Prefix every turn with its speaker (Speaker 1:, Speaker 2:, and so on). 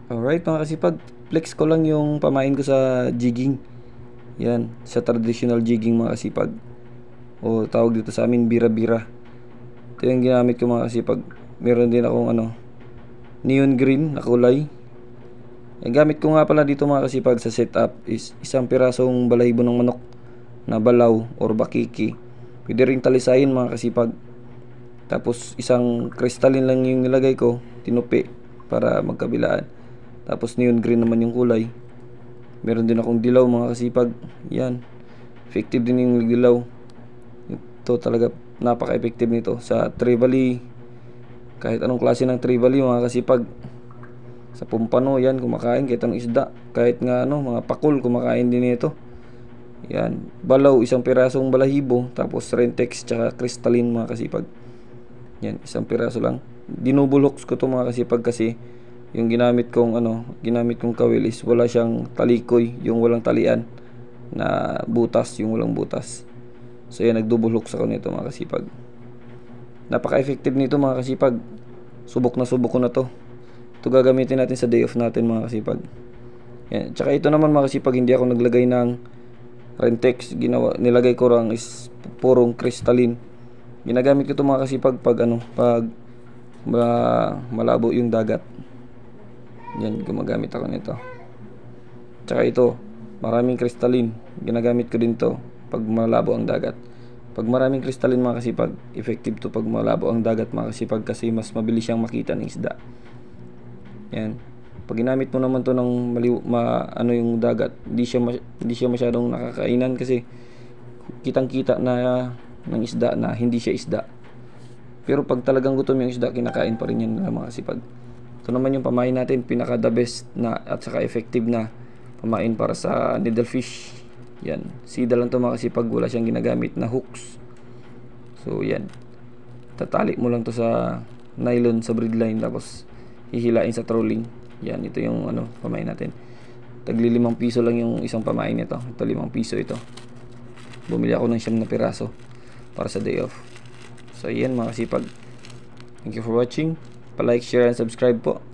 Speaker 1: Alright mga kasipag, flex ko lang yung pamain ko sa jigging. Yan, sa traditional jigging mga kasipag. O tawag dito sa amin bira-bira. Ito yung ginamit ko mga kasipag. Meron din akong neon green na kulay. Ang gamit ko nga pala dito mga kasipag sa setup is isang pirasong balahibo ng manok na balaw or bakiki. Pwede ring talisayin mga kasipag. Tapos isang crystalline lang yung nilagay ko, tinupi para magkabilaan. Tapos neon green naman yung kulay. Meron din akong dilaw mga kasipag. Yan. Effective din yung dilaw. Ito talaga napaka-effective nito sa trevally. Kahit anong klase ng trevally mga kasipag. Sa pumpano yan kumakain kahit anong isda. Kahit nga mga pakul kumakain din ito. Yan. Balaw isang pirasong balahibo. Tapos rentex tsaka crystalline mga kasipag. Yan. Isang piraso lang. Dinubulhoks ko to mga kasipag kasi yung ginamit kong kawil is wala siyang talikoy, yung walang talian na butas, yung walang butas. So yan, nagdouble hook sa nito mga kasipag. Napaka-effective nito mga kasipag. Subok ko na to. Ito gagamitin natin sa day off natin mga kasipag. Yan. Tsaka ito naman mga kasipag, hindi ako naglagay ng rentex. Nilagay ko lang is purong crystalline. Ginagamit ko ito mga kasipag pag malabo yung dagat. Yan, gumagamit ako nito. Tsaka ito, maraming crystalline. Ginagamit ko din to pag malabo ang dagat. Pag maraming crystalline mga kasipag, effective to pag malabo ang dagat mga kasipag kasi mas mabilis siyang makita ng isda. Yan. Pag ginamit mo naman to ng yung dagat, hindi siya masyadong nakakainan kasi kitang-kita na ng isda na hindi siya isda. Pero pag talagang gutom yung isda, kinakain pa rin yan mga kasipag. Ito naman yung pamain natin, pinaka the best na at saka effective na pamain para sa needlefish. Yan, sida lang ito mga kasipag, wala siyang ginagamit na hooks. So yan, tatali mo lang to sa nylon sa breadline tapos hihilain sa trolling. Yan, ito yung pamain natin. Tagli 5 piso lang yung isang pamain nito. Ito 5 piso ito. Bumili ako ng 9 na piraso para sa day off. So yan mga kasipag, thank you for watching. Pa-like, share, and subscribe po.